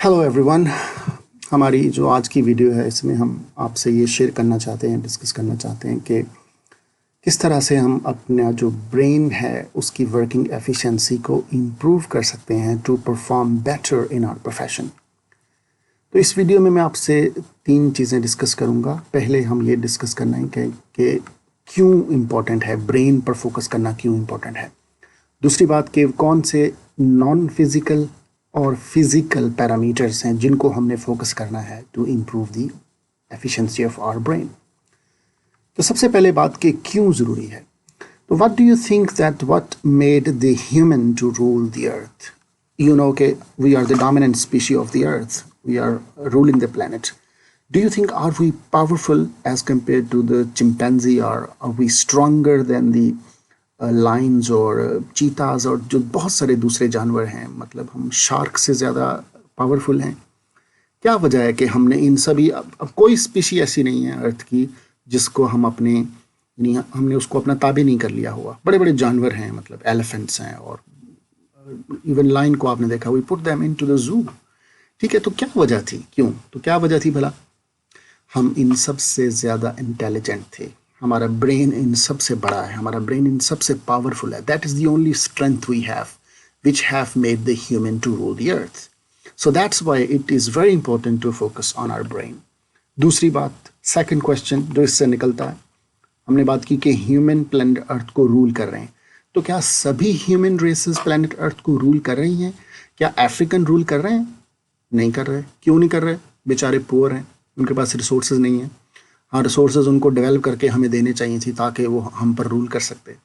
Hello everyone. हमारी जो आज की वीडियो है इसमें हम आपसे ये शेयर करना चाहते हैं, डिस्कस करना चाहते हैं कि किस तरह से हम अपना जो ब्रेन है उसकी वर्किंग एफिशिएंसी को इम्प्रूव कर सकते हैं to perform better in our profession. तो इस वीडियो में मैं आपसे 3 चीज़ें डिस्कस करूँगा। पहले हम ये डिस्कस करना है कि क्यों इम्पोर्टेंट है ब्रेन पर फोकस करना, क्यों इम्पोर्टेंट है। दूसरी बात कि कौन से नॉन फिज़िकल और फिज़िकल पैरामीटर्स हैं जिनको हमने फोकस करना है to improve the efficiency of our brain. तो सबसे पहले बात कि क्यों ज़रूरी है। तो what do you think that what made the human to rule the earth? You know कि we are the dominant species of the earth, we are ruling the planet. Do you think are we powerful as compared to the chimpanzee, or are we stronger than the lines और चीताज और जो बहुत सारे दूसरे जानवर हैं, मतलब हम शार्क से ज़्यादा पावरफुल हैं? क्या वजह है कि हमने इन सभी अब कोई स्पीशी ऐसी नहीं है अर्थ की जिसको हम अपने यानी हमने उसको अपना ताबे नहीं कर लिया हुआ। बड़े बड़े जानवर हैं, मतलब एलिफेंट्स हैं और इवन लाइन को आपने देखा, we put them into the zoo. ठीक है, तो क्या वजह थी, क्यों, तो क्या वजह थी भला? हम इन सब से ज़्यादा इंटेलिजेंट थे, हमारा ब्रेन इन सबसे बड़ा है, हमारा ब्रेन इन सबसे पावरफुल है। That is the only strength we have which have made the human to rule the earth. So that's why it is very important to focus on our brain. दूसरी बात, second question जो इससे निकलता है, हमने बात की कि ह्यूमन प्लैनेट अर्थ को रूल कर रहे हैं। तो क्या सभी ह्यूमन रेसेस प्लैनेट अर्थ को रूल कर रही हैं? क्या अफ्रीकन रूल कर रहे हैं? नहीं कर रहे। क्यों नहीं कर रहे? बेचारे पुअर हैं, उनके पास रिसोर्सेज नहीं है। हाँ, रिसोर्सेज उनको डेवलप करके हमें देने चाहिए थी ताकि वो हम पर रूल कर सकते।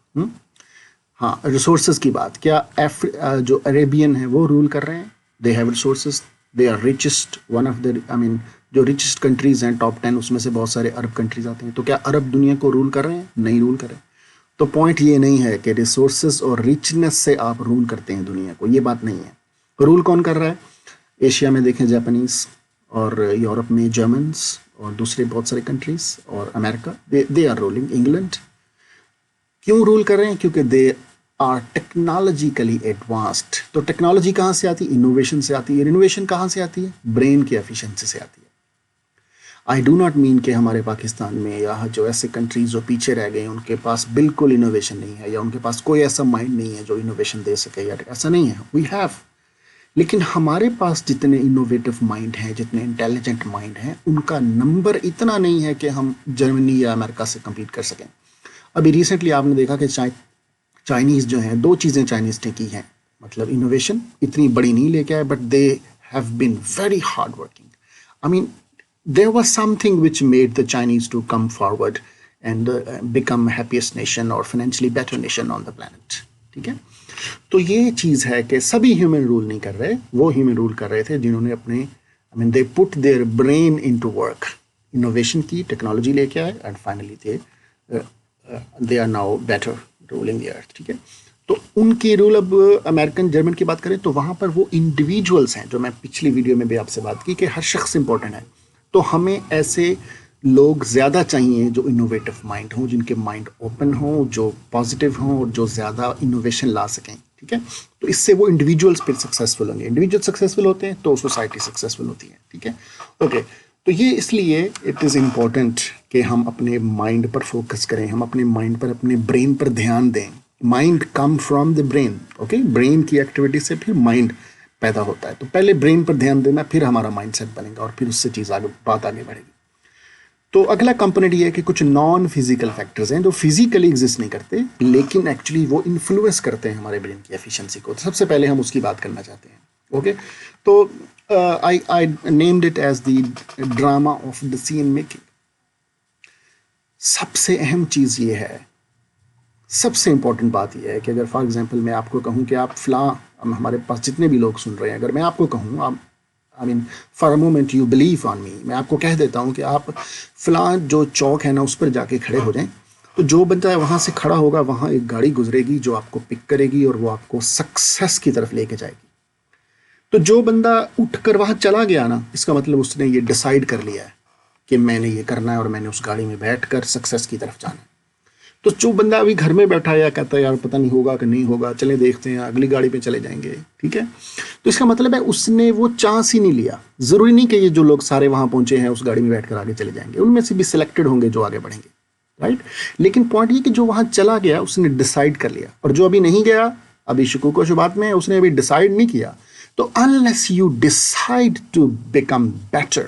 हाँ, रिसोर्सेज की बात, क्या जो अरेबियन है वो रूल कर रहे हैं? They have resources, they are richest, one of the जो रिचेस्ट कंट्रीज हैं टॉप 10 उसमें से बहुत सारे अरब कंट्रीज आते हैं। तो क्या अरब दुनिया को रूल कर रहे हैं? नहीं रूल कर रहे। तो पॉइंट ये नहीं है कि रिसोर्सेज और रिचनेस से आप रूल करते हैं दुनिया को, ये बात नहीं है। रूल कौन कर रहा है? एशिया में देखें जापानीज, और यूरोप में जर्मन्स, और दूसरे बहुत सारे कंट्रीज, और America, they are ruling. England क्यों रूल कर रहे हैं? क्योंकि दे आर टेक्नोलॉजिकली एडवांस्ड। तो टेक्नोलॉजी कहाँ से आती है? इनोवेशन से आती है। इनोवेशन कहाँ से आती है? ब्रेन की एफिशिएंसी से आती है। आई डू नॉट मीन कि हमारे पाकिस्तान में या जो ऐसे कंट्रीज जो पीछे रह गए उनके पास बिल्कुल इनोवेशन नहीं है, या उनके पास कोई ऐसा माइंड नहीं है जो इनोवेशन दे सके, या ऐसा नहीं है। वी हैव, लेकिन हमारे पास जितने इनोवेटिव माइंड हैं, जितने इंटेलिजेंट माइंड हैं, उनका नंबर इतना नहीं है कि हम जर्मनी या अमेरिका से कम्पीट कर सकें। अभी रिसेंटली आपने देखा कि चाइनीज़ जो हैं, 2 चीज़ें चाइनीज़ ने की हैं, मतलब इनोवेशन इतनी बड़ी नहीं लेके आए, but they have been very hard working. I mean there was something which made the Chinese to come forward and become happiest nation और financially better nation on the planet. ठीक है, तो ये चीज़ है कि सभी ह्यूमन रूल नहीं कर रहे, वो ह्यूमन रूल कर रहे थे जिन्होंने अपने they put their brain into work, innovation की, टेक्नोलॉजी लेके आए, and finally they are now better ruling the earth. ठीक है, तो उनकी रूल, अब अमेरिकन जर्मन की बात करें तो वहाँ पर वो इंडिविजुअल्स हैं, जो मैं पिछली वीडियो में भी आपसे बात की कि हर शख्स इंपॉर्टेंट है। तो हमें ऐसे लोग ज़्यादा चाहिए जो इनोवेटिव माइंड हों, जिनके माइंड ओपन हों, जो पॉजिटिव हों और जो ज़्यादा इनोवेशन ला सकें। ठीक है, तो इससे वो इंडिविजुअल्स फिर सक्सेसफुल होंगे। इंडिविजुअल सक्सेसफुल होते हैं तो सोसाइटी सक्सेसफुल होती है। ठीक है, ओके, तो ये इसलिए इट इज़ इम्पॉर्टेंट कि हम अपने माइंड पर फोकस करें, हम अपने माइंड पर, अपने ब्रेन पर ध्यान दें। Mind come from the brain. Okay, brain की एक्टिविटी से फिर माइंड पैदा होता है। तो पहले ब्रेन पर ध्यान देना, फिर हमारा माइंड सेट बनेगा और फिर उससे बात आगे बढ़ेगी। तो अगला कंपोनेंट ये है कि कुछ नॉन फिजिकल फैक्टर्स हैं जो फिजिकली एग्जिस्ट नहीं करते, लेकिन एक्चुअली वो इन्फ्लुएंस करते हैं हमारे ब्रेन की एफिशिएंसी को। तो सबसे पहले हम उसकी बात करना चाहते हैं। ओके, तो I named it as the drama of decision making. सबसे अहम चीज़ ये है, सबसे इंपॉर्टेंट बात यह है कि अगर फॉर एग्जांपल मैं आपको कहूँ कि आप हमारे पास जितने भी लोग सुन रहे हैं, अगर मैं आपको कहूँ, आप for a moment you believe on me, मैं आपको कह देता हूँ कि आप फलां जो चौक है ना उस पर जाके खड़े हो जाएं, तो जो बंदा वहाँ से खड़ा होगा, वहाँ एक गाड़ी गुजरेगी जो आपको पिक करेगी और वो आपको सक्सेस की तरफ लेके जाएगी। तो जो बंदा उठकर वहाँ चला गया ना, इसका मतलब उसने ये डिसाइड कर लिया है कि मैंने ये करना है और मैंने उस गाड़ी में बैठकर सक्सेस की तरफ जाना है। तो जो बंदा अभी घर में बैठा है या कहता है यार पता नहीं होगा कि नहीं होगा, चले देखते हैं, अगली गाड़ी पे चले जाएंगे, ठीक है, तो इसका मतलब है उसने वो चांस ही नहीं लिया। ज़रूरी नहीं कि ये जो लोग सारे वहाँ पहुँचे हैं उस गाड़ी में बैठ कर आगे चले जाएंगे, उनमें से भी सिलेक्टेड होंगे जो आगे बढ़ेंगे, राइट। लेकिन पॉइंट ये कि जो वहाँ चला गया उसने डिसाइड कर लिया, और जो अभी नहीं गया, अभी शुकूक व शुबात में, उसने अभी डिसाइड नहीं किया। तो unless you decide to become better,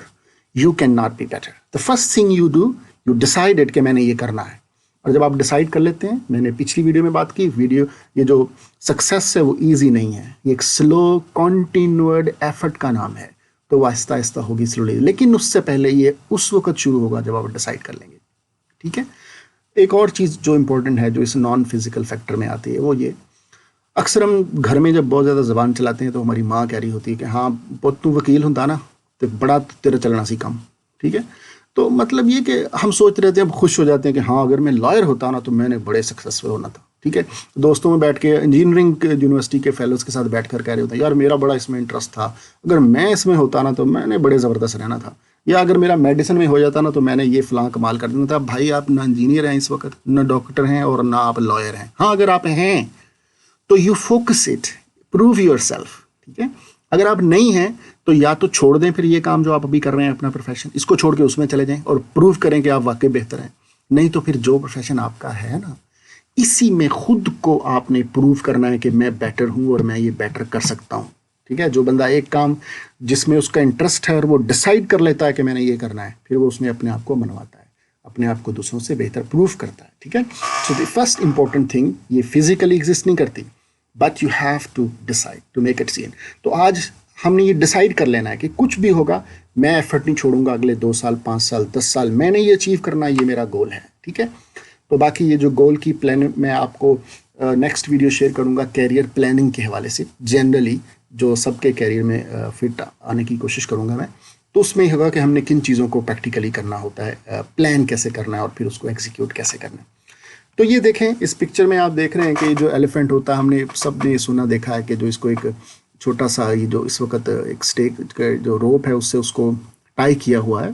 you can not be better. The first thing you do, you decided कि मैंने ये करना है। और जब आप डिसाइड कर लेते हैं, मैंने पिछली वीडियो में बात की, ये जो सक्सेस है वो ईजी नहीं है, ये एक स्लो कॉन्टिन्यूड एफर्ट का नाम है। तो वो आहिस्ता आहिस्ता होगी, स्लोली, लेकिन उससे पहले ये उस वक्त शुरू होगा जब आप डिसाइड कर लेंगे, ठीक है। एक और चीज़ जो इम्पोर्टेंट है, जो इस नॉन फिजिकल फैक्टर में आती है, वो ये, अक्सर हम घर में जब बहुत ज़्यादा ज़बान चलाते हैं तो हमारी माँ कह रही होती है कि हाँ पुत तू वकील होता ना तो बड़ा तेरा चलना सी कम, ठीक है। तो मतलब ये कि हम सोच रहे थे, अब खुश हो जाते हैं कि हाँ अगर मैं लॉयर होता ना तो मैंने बड़े सक्सेसफुल होना था, ठीक है। दोस्तों में बैठ के इंजीनियरिंग यूनिवर्सिटी के फेलोज़ के साथ बैठ कर कह रहे होते हैं यार मेरा बड़ा इसमें इंटरेस्ट था, अगर मैं इसमें होता ना तो मैंने बड़े ज़बरदस्त रहना था, या अगर मेरा मेडिसिन में हो जाता ना तो मैंने ये फ़लाँ कमाल कर देना था। भाई आप ना इंजीनियर हैं इस वक्त, ना डॉक्टर हैं और ना आप लॉयर हैं। हाँ अगर आप हैं तो you focus it, prove your self, ठीक है। अगर आप नहीं हैं तो या तो छोड़ दें फिर ये काम जो आप अभी कर रहे हैं, अपना प्रोफेशन, इसको छोड़ के उसमें चले जाएं और प्रूव करें कि आप वाकई बेहतर हैं। नहीं तो फिर जो प्रोफेशन आपका है ना, इसी में खुद को आपने प्रूव करना है कि मैं बेटर हूँ और मैं ये बेटर कर सकता हूँ, ठीक है। जो बंदा एक काम जिसमें उसका इंटरेस्ट है और वो डिसाइड कर लेता है कि मैंने ये करना है, फिर वो उसमें अपने आप को मनवाता है, अपने आप को दूसरों से बेहतर प्रूव करता है, ठीक है। So the first important thing, ये फिजिकली एग्जिस्ट नहीं करती, but you have to decide to make it seen. तो आज हमने ये डिसाइड कर लेना है कि कुछ भी होगा मैं एफर्ट नहीं छोड़ूंगा, अगले 2 साल 5 साल 10 साल मैंने ये अचीव करना, ये मेरा गोल है, ठीक है। तो बाकी ये जो गोल की प्लान मैं आपको नेक्स्ट वीडियो शेयर करूंगा कैरियर प्लानिंग के हवाले से, जनरली जो सबके कैरियर में फिट आने की कोशिश करूंगा मैं। तो उसमें ही होगा कि हमने किन चीज़ों को प्रैक्टिकली करना होता है, प्लान कैसे करना है और फिर उसको एग्जीक्यूट कैसे करना है। तो ये देखें, इस पिक्चर में आप देख रहे हैं कि जो एलिफेंट होता है, हमने सब ने सुना देखा है कि जो इसको एक छोटा सा ये जो इस वक्त एक स्टेक का जो रोप है उससे उसको टाई किया हुआ है।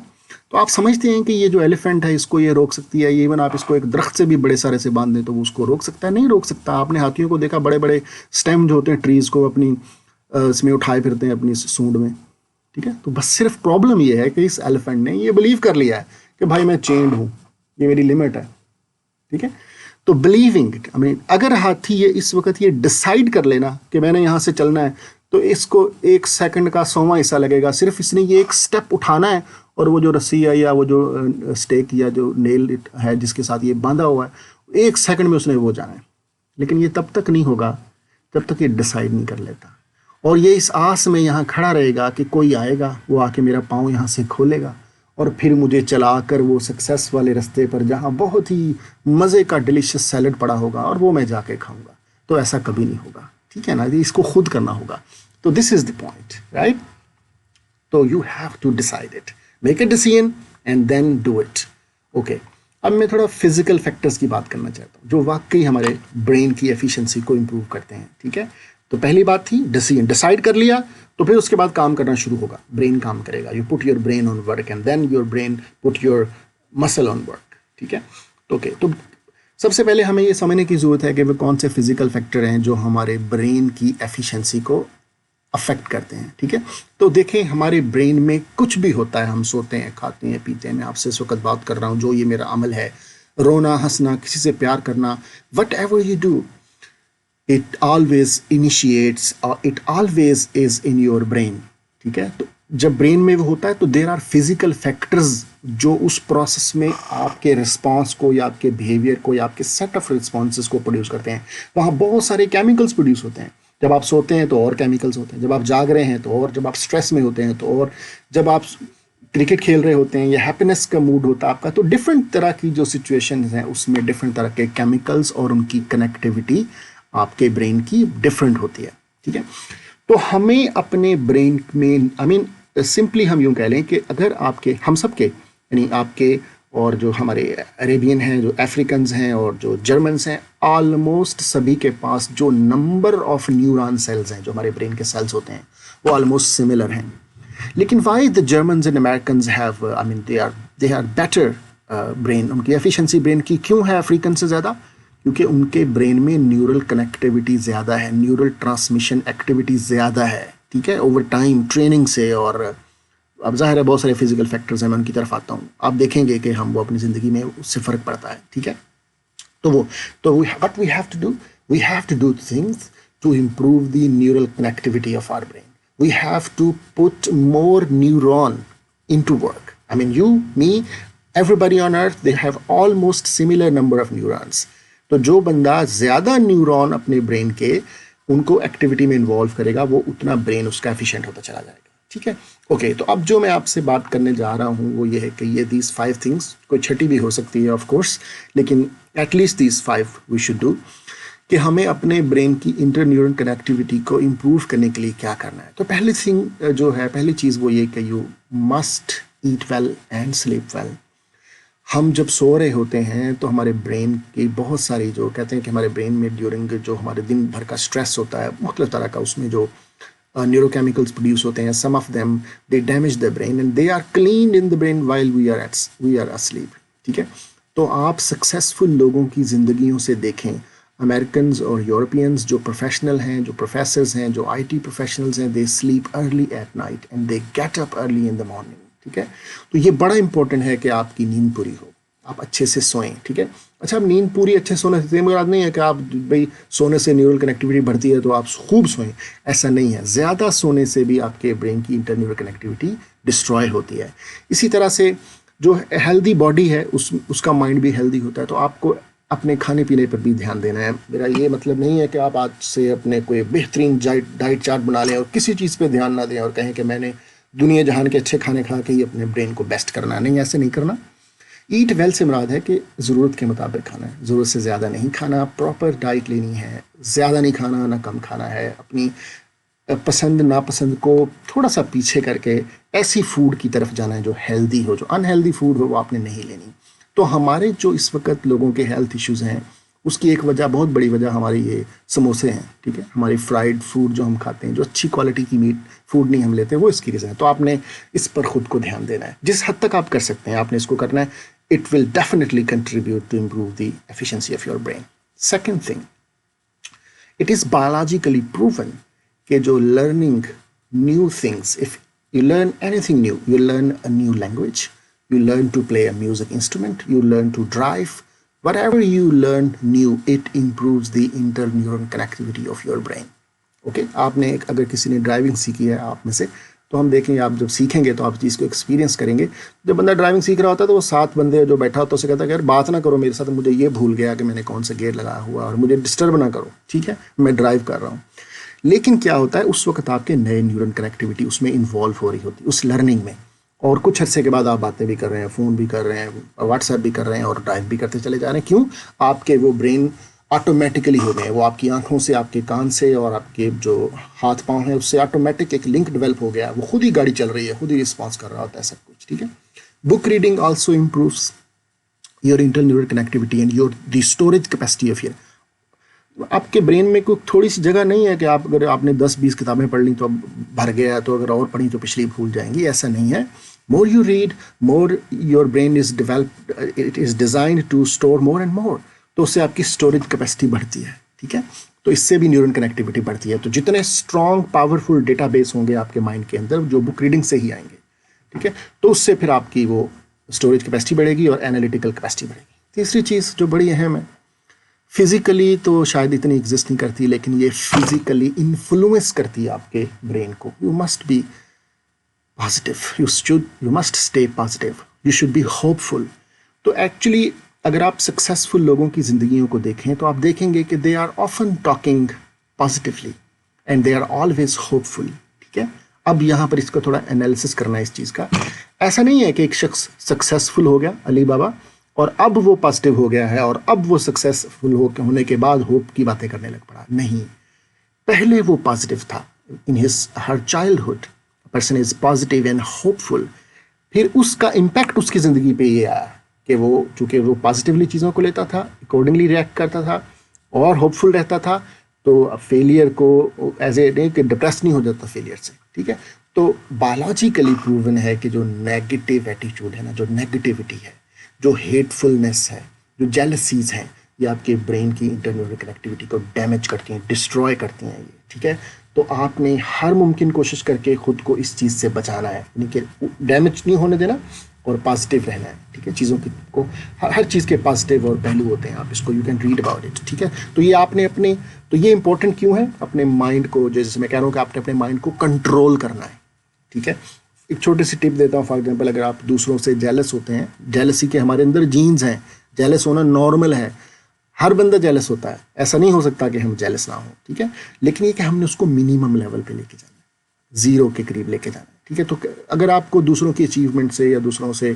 तो आप समझते हैं कि ये जो एलिफेंट है इसको ये रोक सकती है, इवन आप इसको एक दरख्त से भी बड़े सारे से बांध दें तो वो उसको रोक सकता है? नहीं रोक सकता। आपने हाथियों को देखा, बड़े बड़े स्टेम जो होते हैं ट्रीज़ को अपनी इसमें उठाए फिरते हैं अपनी सूंड में, ठीक है। तो बस सिर्फ प्रॉब्लम ये है कि इस एलिफेंट ने ये बिलीव कर लिया है कि भाई मैं चेंड हूँ, ये मेरी लिमिट है, ठीक है। तो बिलीविंग इट, आई मीन अगर हाथी ये इस वक्त ये डिसाइड कर लेना कि मैंने यहाँ से चलना है, तो इसको 1 सेकंड का 100वां हिस्सा लगेगा, सिर्फ इसने ये एक स्टेप उठाना है और वो जो रस्सी है या वो जो स्टेक या जो नेल है जिसके साथ ये बांधा हुआ है, 1 सेकंड में उसने वो जाना है। लेकिन ये तब तक नहीं होगा जब तक ये डिसाइड नहीं कर लेता, और ये इस आस में यहाँ खड़ा रहेगा कि कोई आएगा, वो आके मेरा पाँव यहाँ से खोलेगा और फिर मुझे चलाकर वो सक्सेस वाले रास्ते पर जहाँ बहुत ही मज़े का डिलीशियस सैलड पड़ा होगा और वो मैं जाके खाऊंगा। तो ऐसा कभी नहीं होगा, ठीक है ना। इसको खुद करना होगा। तो this is the point, right. तो you have to decide it, make a decision and then do it, okay. अब मैं थोड़ा फिजिकल फैक्टर्स की बात करना चाहता हूँ जो वाकई हमारे ब्रेन की एफिशिएंसी को इम्प्रूव करते हैं, ठीक है। तो पहली बात थी डिसीजन, डिसाइड कर लिया तो फिर उसके बाद काम करना शुरू होगा, ब्रेन काम करेगा। You put your brain on work and then your brain put your muscle on work, ठीक है। ओके, तो सबसे पहले हमें ये समझने की ज़रूरत है कि वो कौन से फिजिकल फैक्टर हैं जो हमारे ब्रेन की एफिशिएंसी को अफेक्ट करते हैं, ठीक है। तो देखें, हमारे ब्रेन में कुछ भी होता है, हम सोते हैं, खाते हैं, पीते हैं, मैं आपसे इस वक्त बात कर रहा हूँ, जो ये मेरा अमल है, रोना, हंसना, किसी से प्यार करना, what ever you do, it always initiates or it always is in your brain, ठीक है। तो जब ब्रेन में वो होता है तो देर आर फिजिकल फैक्टर्स जो उस प्रोसेस में आपके रिस्पॉन्स को या आपके बिहेवियर को या आपके सेट ऑफ रिस्पॉन्सेस को प्रोड्यूस करते हैं। वहाँ बहुत सारे केमिकल्स प्रोड्यूस होते हैं। जब आप सोते हैं तो और केमिकल्स होते हैं, जब आप जाग रहे हैं तो और, जब आप स्ट्रेस में होते हैं तो और, जब आप क्रिकेट खेल रहे होते हैं या हैप्पीनेस का मूड होता है आपका, तो डिफरेंट तरह की जो सिचुएशंस हैं उसमें डिफरेंट तरह के केमिकल्स और उनकी कनेक्टिविटी आपके ब्रेन की डिफरेंट होती है, ठीक है। तो हमें अपने ब्रेन में, आई मीन सिंपली हम यूँ कह लें कि अगर आपके, हम सब के, यानी आपके और जो हमारे अरेबियन हैं, जो अफ्रीकन्स हैं और जो जर्मन्स हैं, ऑलमोस्ट सभी के पास जो नंबर ऑफ न्यूरॉन सेल्स हैं, जो हमारे ब्रेन के सेल्स होते हैं, वो ऑलमोस्ट सिमिलर हैं। लेकिन why the Germans and Americans have, I mean they are better brain, उनकी एफिशिएंसी ब्रेन की क्यों है अफ्रीकन से ज़्यादा? क्योंकि उनके ब्रेन में न्यूरल कनेक्टिविटी ज़्यादा है, न्यूरल ट्रांसमिशन एक्टिविटी ज़्यादा है, ठीक है, ओवर टाइम ट्रेनिंग से। और अब जाहिर है बहुत सारे फिजिकल फैक्टर्स हैं, मैं उनकी तरफ आता हूँ, आप देखेंगे कि हम वो अपनी ज़िंदगी में उससे फ़र्क पड़ता है, ठीक है। What we have to do, we have to do things to improve the neural connectivity of our brain. We have to put more neuron into work. I mean, you, me, everybody on earth, they have almost similar number of neurons. तो जो बंदा ज़्यादा neuron अपने brain के उनको activity में involve करेगा, वो उतना ब्रेन उसका एफिशिएंट होता चला जाएगा, ठीक है। ओके, तो अब जो मैं आपसे बात करने जा रहा हूँ वो ये है कि ये these 5 things, कोई छठी भी हो सकती है ऑफ कोर्स, लेकिन at least these 5 we should do, कि हमें अपने ब्रेन की इंटर न्यूरल कनेक्टिविटी को इम्प्रूव करने के लिए क्या करना है। तो पहली थिंग जो है, पहली चीज़ वो ये कि you must eat well and sleep well. हम जब सो रहे होते हैं तो हमारे ब्रेन की बहुत सारी, जो कहते हैं कि हमारे ब्रेन में ड्यूरिंग जो हमारे दिन भर का स्ट्रेस होता है मुख्तलिफ तरह का, उसमें जो न्यूरोकेमिकल्स प्रोड्यूस होते हैं, some of them they damage the brain and they are clean in the brain while we are asleep, ठीक है। तो आप सक्सेसफुल लोगों की ज़िंदगियों से देखें, अमेरिकन्स और यूरोपियंस जो प्रोफेशनल हैं, जो प्रोफेसर्स हैं, जो IT प्रोफेशनल्स हैं, they sleep early at night and they get up early in the morning, ठीक है। तो ये बड़ा इंपॉर्टेंट है कि आपकी नींद पूरी हो, आप अच्छे से सोएं, ठीक है। अच्छा, अब नींद पूरी अच्छे सोने से मुराद नहीं है कि आप भाई सोने से न्यूरल कनेक्टिविटी बढ़ती है तो आप खूब सोएं, ऐसा नहीं है। ज़्यादा सोने से भी आपके ब्रेन की इंटर न्यूरल कनेक्टिविटी डिस्ट्रॉय होती है। इसी तरह से जो हेल्दी बॉडी है उसका माइंड भी हेल्दी होता है। तो आपको अपने खाने पीने पर भी ध्यान देना है। मेरा ये मतलब नहीं है कि आप आज से अपने कोई बेहतरीन डाइट चार्ट बना लें और किसी चीज़ पे ध्यान ना दें और कहें कि मैंने दुनिया जहान के अच्छे खाने खा के ही अपने ब्रेन को बेस्ट करना। नहीं, ऐसे नहीं करना। ईट वेल से मुराद है कि ज़रूरत के मुताबिक खाना है, ज़रूरत से ज़्यादा नहीं खाना, प्रॉपर डाइट लेनी है, ज़्यादा नहीं खाना ना कम खाना है, अपनी पसंद नापसंद को थोड़ा सा पीछे करके ऐसी फूड की तरफ जाना है जो हेल्दी हो। जो अनहेल्दी फूड हो वो आपने नहीं लेनी। तो हमारे जो इस वक्त लोगों के हेल्थ इश्यूज़ हैं उसकी एक वजह, बहुत बड़ी वजह हमारी ये समोसे हैं, ठीक है। हमारी फ्राइड फूड जो हम खाते हैं, जो अच्छी क्वालिटी की मीट फूड नहीं हम लेते, वो इसकी रीज़न है। तो आपने इस पर ख़ुद को ध्यान देना है, जिस हद तक आप कर सकते हैं आपने इसको करना है। It will definitely contribute to improve the efficiency of your brain. Second thing, it is biologically proven कि जो learning new things, if you learn anything new, you learn a new language, you learn to play a music instrument, you learn to drive, whatever you learn new, it improves the interneuron connectivity of your brain. Okay? आपने अगर किसी ने driving सीखी है आप में से, तो हम देखेंगे, आप जब सीखेंगे तो आप चीज़ को एक्सपीरियंस करेंगे। जब बंदा ड्राइविंग सीख रहा होता है तो वो 7 बंदे जो बैठा होता है उसे कहता है यार बात ना करो मेरे साथ, मुझे ये भूल गया कि मैंने कौन सा गेयर लगाया हुआ, और मुझे डिस्टर्ब ना करो, ठीक है, मैं ड्राइव कर रहा हूँ। लेकिन क्या होता है, उस वक्त आपके नए न्यूरल कनेक्टिविटी उसमें इन्वॉल्व हो रही होती है, उस लर्निंग में। और कुछ अर्से के बाद आप बातें भी कर रहे हैं, फ़ोन भी कर रहे हैं, व्हाट्सएप भी कर रहे हैं और ड्राइव भी करते चले जा रहे हैं। क्यों? आपके वो ब्रेन ऑटोमेटिकली हो गए, वो आपकी आंखों से, आपके कान से और आपके जो हाथ पांव हैं उससे ऑटोमेटिक एक लिंक डेवलप हो गया, वो खुद ही गाड़ी चल रही है, खुद ही रिस्पॉन्स कर रहा होता है सब कुछ, ठीक है। Book reading also improves your interneural connectivity and your the storage capacity of your. आपके ब्रेन में कोई थोड़ी सी जगह नहीं है कि आप, अगर आपने 10-20 किताबें पढ़ ली तो अब भर गया, तो अगर और पढ़ी तो पिछली भूल जाएंगी, ऐसा नहीं है। More you read, more your brain is developed, it is designed to store more and more. तो उससे आपकी स्टोरेज कैपेसिटी बढ़ती है, ठीक है। तो इससे भी न्यूरल कनेक्टिविटी बढ़ती है। तो जितने स्ट्रॉन्ग पावरफुल डेटाबेस होंगे आपके माइंड के अंदर, जो बुक रीडिंग से ही आएंगे, ठीक है, तो उससे फिर आपकी वो स्टोरेज कैपेसिटी बढ़ेगी और एनालिटिकल कैपेसिटी बढ़ेगी। तीसरी चीज़ जो बड़ी अहम है, फिज़िकली तो शायद इतनी एग्जिस्ट नहीं करती, लेकिन ये फिज़िकली इन्फ्लुएंस करती है आपके ब्रेन को। You must be positive, you must stay positive, you should be hopeful. तो एक्चुअली अगर आप सक्सेसफुल लोगों की ज़िंदगियों को देखें तो आप देखेंगे कि they are often talking positively and they are always hopeful, ठीक है। अब यहाँ पर इसका थोड़ा एनालिसिस करना है इस चीज़ का। ऐसा नहीं है कि एक शख्स सक्सेसफुल हो गया, अली बाबा, और अब वो पॉजिटिव हो गया है और अब वो सक्सेसफुल होने के बाद होप की बातें करने लग पड़ा। नहीं, पहले वो पॉजिटिव था। In her childhood person is positive and hopeful. फिर उसका इम्पैक्ट उसकी ज़िंदगी पे ये आया कि वो, चूँकि वो पॉजिटिवली चीज़ों को लेता था, अकॉर्डिंगली रिएक्ट करता था और होपफुल रहता था, तो फेलियर को एज ए नहीं कि डिप्रेस नहीं हो जाता फेलियर से, ठीक है। तो बायोलॉजिकली प्रूवन है कि जो नेगेटिव एटीट्यूड है ना, जो नेगेटिविटी है, जो हेटफुलनेस है, जो जेलसीज हैं, ये आपके ब्रेन की इंटरन्यूरल कनेक्टिविटी को डैमेज करती हैं, डिस्ट्रॉय करती हैं ये, ठीक है। तो आपने हर मुमकिन कोशिश करके खुद को इस चीज़ से बचाना है, यानी कि डैमेज नहीं होने देना और पॉजिटिव रहना है, ठीक है। चीज़ों की को हर चीज़ के पॉजिटिव और पहलू होते हैं, आप इसको you can read about it, ठीक है। तो ये आपने अपने, तो ये इंपॉर्टेंट क्यों है, अपने माइंड को, जैसे मैं कह रहा हूँ कि आपने अपने माइंड को कंट्रोल करना है, ठीक है। एक छोटी सी टिप देता हूँ, फॉर एग्जाम्पल अगर आप दूसरों से जेलस होते हैं, जेलसी के हमारे अंदर जीन्स हैं, जेलस होना नॉर्मल है, हर बंदा जेलस होता है, ऐसा नहीं हो सकता कि हम जेलस ना हो, ठीक है। लेकिन ये कि हमने उसको मिनिमम लेवल पे लेके जाना है, जीरो के करीब लेके जाना है, ठीक है। तो अगर आपको दूसरों की अचीवमेंट से या दूसरों से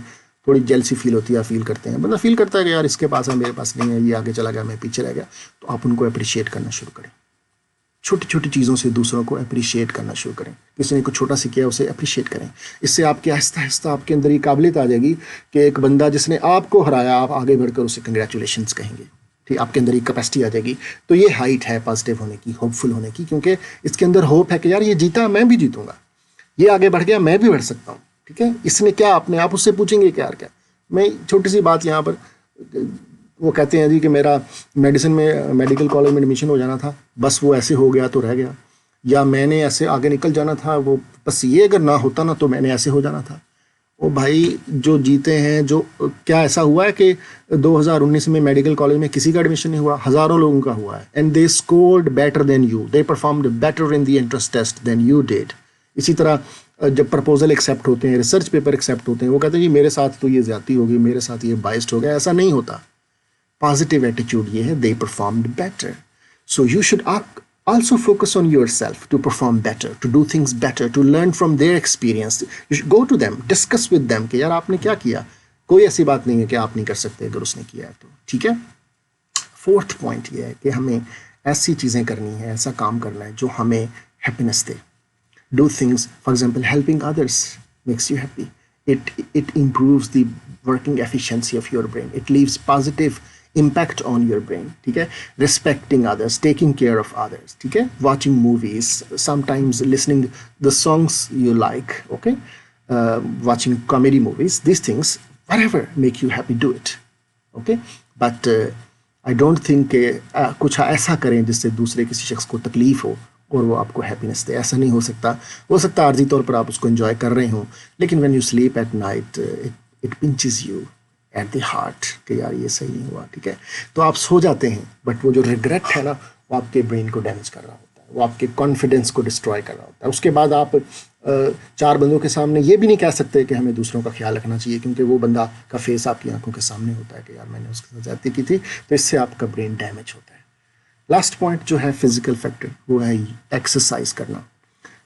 थोड़ी जेलसी फील होती है, फील करते हैं, बंदा फील करता है कि यार इसके पास है मेरे पास नहीं है, ये आगे चला गया मैं पीछे रह गया, तो आप उनको अप्रिशिएट करना शुरू करें। छोटी छोटी चीज़ों से दूसरों को अप्रिशिएट करना शुरू करें। किसी ने कुछ छोटा सी किया उसे अप्रिशिएट करें। इससे आपके आहिस्ता आहिस्ता आपके अंदर ये काबिलियत आ जाएगी कि एक बंदा जिसने आपको हराया, आप आगे बढ़कर उसे कंग्रेचुलेशंस कहेंगे, ठीक, आपके अंदर एक कैपेसिटी आ जाएगी। तो ये हाइट है पॉजिटिव होने की, होपफुल होने की, क्योंकि इसके अंदर होप है कि यार ये जीता, मैं भी जीतूंगा, ये आगे बढ़ गया, मैं भी बढ़ सकता हूँ, ठीक है। इसने क्या, अपने आप उससे पूछेंगे कि यार क्या, मैं छोटी सी बात यहाँ पर, वो कहते हैं जी कि मेरा मेडिसिन में, मेडिकल कॉलेज में एडमिशन हो जाना था, बस वो ऐसे हो गया तो रह गया, या मैंने ऐसे आगे निकल जाना था, वो बस ये अगर ना होता ना तो मैंने ऐसे हो जाना था। ओ भाई, जो जीते हैं, जो, क्या ऐसा हुआ है कि 2019 में मेडिकल कॉलेज में किसी का एडमिशन नहीं हुआ? हज़ारों लोगों का हुआ है, and they scored better than you, they performed better in the entrance test than you did. इसी तरह जब प्रपोजल एक्सेप्ट होते हैं, रिसर्च पेपर एक्सेप्ट होते हैं, वो कहते हैं जी मेरे साथ तो ये ज़्यादती होगी, मेरे साथ ये बाइस्ड हो गया, ऐसा नहीं होता। पॉजिटिव एटीट्यूड ये है, दे performed better, so you should also focus on yourself to perform better, to do things better, to learn from their experience. You should go to them, discuss with them कि यार आपने क्या किया, कोई ऐसी बात नहीं है कि आप नहीं कर सकते अगर उसने किया है तो, ठीक है। फोर्थ पॉइंट ये है कि हमें ऐसी चीज़ें करनी है, ऐसा काम करना है जो हमें happiness they. Do things, for example, helping others makes you happy. It improves the working efficiency of your brain. It leaves positive impact on your brain, ठीक है। Respecting others, taking care of others, ठीक है। Watching movies, sometimes listening the songs you like, okay. Watching comedy movies, these things, whatever make you happy, do it, okay. But I don't think कुछ ऐसा करें जिससे दूसरे किसी शख्स को तकलीफ हो और वो आपको हैप्पीनेस दे, ऐसा नहीं हो सकता। हो सकता है आर्जी तौर पर आप उसको एंजॉय कर रहे हो, लेकिन when you sleep at night it pinches you at the heart कि यार ये सही नहीं हुआ, ठीक है। तो आप सो जाते हैं, बट वो जो रिग्रेट है ना, वो आपके ब्रेन को डैमेज कर रहा होता है, वो आपके कॉन्फिडेंस को डिस्ट्रॉय कर रहा होता है। उसके बाद आप चार बंदों के सामने ये भी नहीं कह सकते कि हमें दूसरों का ख्याल रखना चाहिए, क्योंकि वो बंदा का फेस आपकी आंखों के सामने होता है कि यार मैंने उसके साथ ज्यादती की थी, तो इससे आपका ब्रेन डैमेज होता है। लास्ट पॉइंट जो है फिजिकल फैक्टर, वो है एक्सरसाइज करना।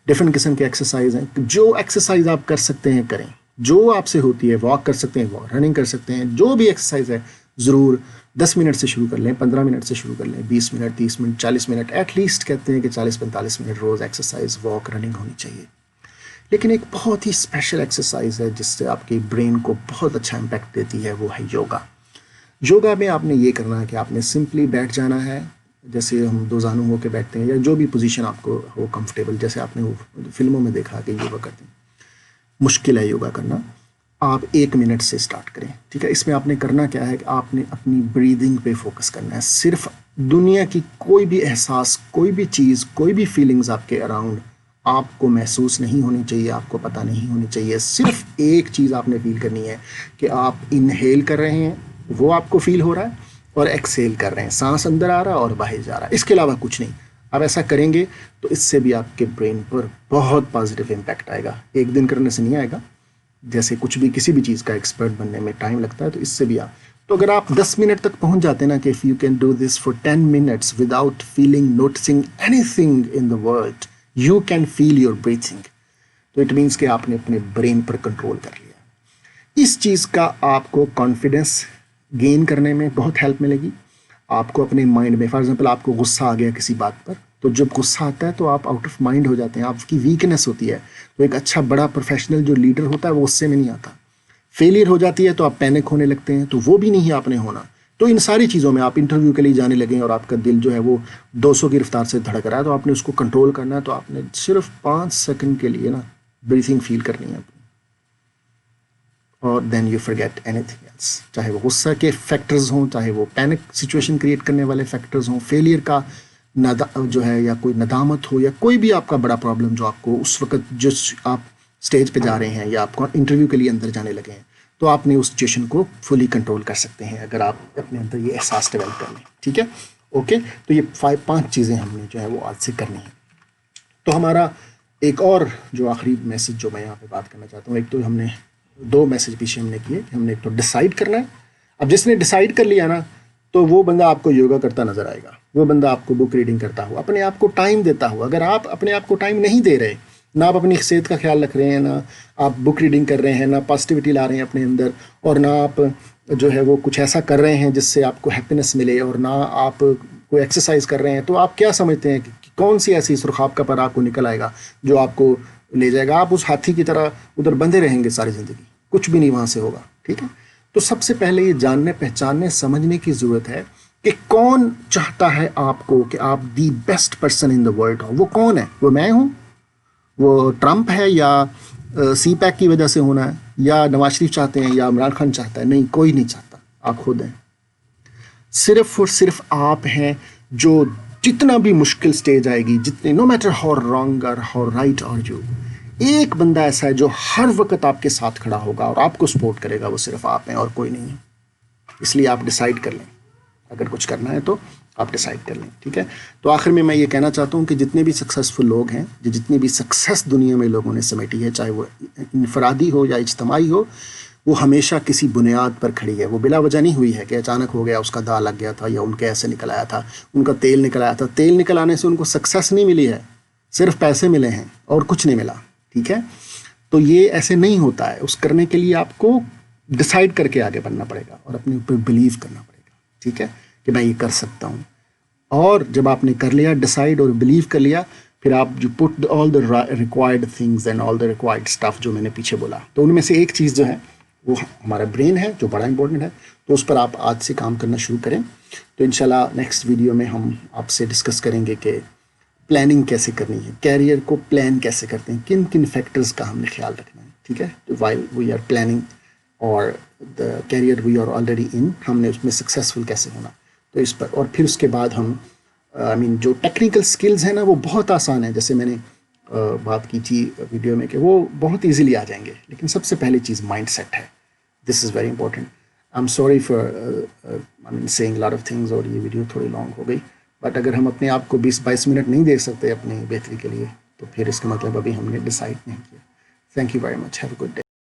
डिफरेंट किस्म के एक्सरसाइज हैं, जो एक्सरसाइज आप कर सकते हैं करें, जो आपसे होती है, वॉक कर सकते हैं, वॉक, रनिंग कर सकते हैं, जो भी एक्सरसाइज है ज़रूर 10 मिनट से शुरू कर लें, 15 मिनट से शुरू कर लें, 20 मिनट, 30 मिनट, 40 मिनट, एटलीस्ट कहते हैं कि 40-45 मिनट रोज़ एक्सरसाइज, वॉक, रनिंग होनी चाहिए। लेकिन एक बहुत ही स्पेशल एक्सरसाइज है जिससे आपके ब्रेन को बहुत अच्छा इम्पैक्ट देती है, वो है योगा। योगा में आपने ये करना है कि आपने सिंपली बैठ जाना है, जैसे हम दो जानू होकर बैठते हैं, या जो भी पोजीशन आपको हो कंफर्टेबल, जैसे आपने वो फिल्मों में देखा कि योगा करते हैं। मुश्किल है योगा करना, आप 1 मिनट से स्टार्ट करें, ठीक है। इसमें आपने करना क्या है कि आपने अपनी ब्रीदिंग पे फोकस करना है। सिर्फ दुनिया की कोई भी एहसास, कोई भी चीज़, कोई भी फीलिंग्स आपके अराउंड आपको महसूस नहीं होनी चाहिए, आपको पता नहीं होनी चाहिए। सिर्फ एक चीज़ आपने फील करनी है कि आप इनहेल कर रहे हैं, वो आपको फील हो रहा है, और एक्सहेल कर रहे हैं, सांस अंदर आ रहा है और बाहर जा रहा है, इसके अलावा कुछ नहीं। आप ऐसा करेंगे तो इससे भी आपके ब्रेन पर बहुत पॉजिटिव इम्पैक्ट आएगा। एक दिन करने से नहीं आएगा, जैसे कुछ भी, किसी भी चीज़ का एक्सपर्ट बनने में टाइम लगता है, तो इससे भी आप, तो अगर आप 10 मिनट तक पहुंच जाते हैं ना, कि if you can do this for 10 minutes without feeling, noticing anything in the world, you can feel your breathing, तो इट मीन्स कि आपने अपने ब्रेन पर कंट्रोल कर लिया। इस चीज़ का आपको कॉन्फिडेंस गेन करने में बहुत हेल्प मिलेगी। आपको अपने माइंड में, फॉर एग्जांपल आपको गुस्सा आ गया किसी बात पर, तो जब गुस्सा आता है तो आप आउट ऑफ माइंड हो जाते हैं, आपकी वीकनेस होती है। तो एक अच्छा बड़ा प्रोफेशनल जो लीडर होता है वो गुस्से में नहीं आता। फेलियर हो जाती है तो आप पैनिक होने लगते हैं, तो वो भी नहीं आपने होना। तो इन सारी चीज़ों में आप इंटरव्यू के लिए जाने लगे और आपका दिल जो है वो 200 की रफ्तार से धड़क रहा है, तो आपने उसको कंट्रोल करना है। तो आपने सिर्फ 5 सेकंड के लिए ना ब्रीथिंग फील करनी है अपनी, और then you forget anything else. चाहे वो गुस्सा के फैक्टर्स हों, चाहे वो पैनिक सिचुएशन क्रिएट करने वाले फैक्टर्स हों, फेलियर का जो है, या कोई नदामत हो, या कोई भी आपका बड़ा प्रॉब्लम जो आपको उस वक्त जिस आप स्टेज पे जा रहे हैं या आपको इंटरव्यू के लिए अंदर जाने लगे हैं, तो आपने उस सिचुएशन को फुली कंट्रोल कर सकते हैं अगर आप अपने अंदर ये एहसास डेवलप कर लें। ठीक है, ओके। तो ये 5 चीज़ें हमने जो है वो आज से करनी है। तो हमारा एक और जो आखिरी मैसेज जो मैं यहाँ पे बात करना चाहता हूँ, एक तो हमने 2 मैसेज पीछे हमने किए कि हमने एक तो डिसाइड करना है। अब जिसने डिसाइड कर लिया ना, तो वो बंदा आपको योगा करता नजर आएगा, वो बंदा आपको बुक रीडिंग करता हुआ, अपने आप को टाइम देता हुआ। अगर आप अपने आप को टाइम नहीं दे रहे, ना आप अपनी सेहत का ख्याल रख रहे हैं, ना आप बुक रीडिंग कर रहे हैं, ना पॉजिटिविटी ला रहे हैं अपने अंदर, और ना आप जो है वो कुछ ऐसा कर रहे हैं जिससे आपको हैप्पीनेस मिले, और ना आप कोई एक्सरसाइज कर रहे हैं, तो आप क्या समझते हैं कि कौन सी ऐसी सुरखाब का पर आपको निकल आएगा जो आपको ले जाएगा? आप उस हाथी की तरह उधर बंधे रहेंगे सारी ज़िंदगी, कुछ भी नहीं वहाँ से होगा। ठीक है, तो सबसे पहले ये जानने, पहचानने, समझने की ज़रूरत है कि कौन चाहता है आपको कि आप the best person in the world हो। वो कौन है? वो मैं हूँ, वो ट्रंप है, या सी पैक की वजह से होना है, या नवाज शरीफ चाहते हैं, या इमरान खान चाहता है? नहीं, कोई नहीं चाहता, आप खुद हैं। सिर्फ और सिर्फ आप हैं जो जितना भी मुश्किल स्टेज आएगी, जितने, नो मैटर हाउ रॉन्ग और हाउ राइट और यू, एक बंदा ऐसा है जो हर वक्त आपके साथ खड़ा होगा और आपको सपोर्ट करेगा, वो सिर्फ आप हैं और कोई नहीं है। इसलिए आप डिसाइड कर लें, अगर कुछ करना है तो आप डिसाइड कर लें। ठीक है, तो आखिर में मैं ये कहना चाहता हूँ कि जितने भी सक्सेसफुल लोग हैं, जितनी भी सक्सेस दुनिया में लोगों ने समेटी है, चाहे वो इनफरादी हो या इज्तमाई हो, वो हमेशा किसी बुनियाद पर खड़ी है। वो बिला वजह नहीं हुई है कि अचानक हो गया, उसका दाल लग गया था, या उनके ऐसे निकल आया था, उनका तेल निकल आया था। तेल निकल आने से उनको सक्सेस नहीं मिली है, सिर्फ पैसे मिले हैं और कुछ नहीं मिला। ठीक है, तो ये ऐसे नहीं होता है। उस करने के लिए आपको डिसाइड करके आगे बढ़ना पड़ेगा और अपने ऊपर बिलीव करना पड़ेगा। ठीक है, कि मैं ये कर सकता हूँ। और जब आपने कर लिया डिसाइड और बिलीव कर लिया, फिर आप जो put all the required things and all the required stuff जो मैंने पीछे बोला, तो उनमें से एक चीज़ जो है वो हमारा ब्रेन है, जो बड़ा इंपॉर्टेंट है। तो उस पर आप आज से काम करना शुरू करें। तो इंशाल्लाह नेक्स्ट वीडियो में हम आपसे डिस्कस करेंगे कि प्लानिंग कैसे करनी है, कैरियर को प्लान कैसे करते हैं, किन किन फैक्टर्स का हमने ख्याल रखना है। ठीक है, तो वाइल वी आर प्लानिंग और the career we are already in, हमने उसमें सक्सेसफुल कैसे होना, तो इस पर। और फिर उसके बाद हम जो टेक्निकल स्किल्स हैं ना, वो बहुत आसान है। जैसे मैंने बात की थी वीडियो में कि वो बहुत इजीली आ जाएंगे, लेकिन सबसे पहली चीज़ माइंडसेट है। This is very important. I am sorry for saying lot of things, और ये वीडियो थोड़ी लॉन्ग हो गई, बट अगर हम अपने आप को 20-22 मिनट नहीं दे सकते अपनी बेहतरी के लिए, तो फिर इसका मतलब अभी हमने डिसाइड नहीं किया। Thank you very much, have a good day.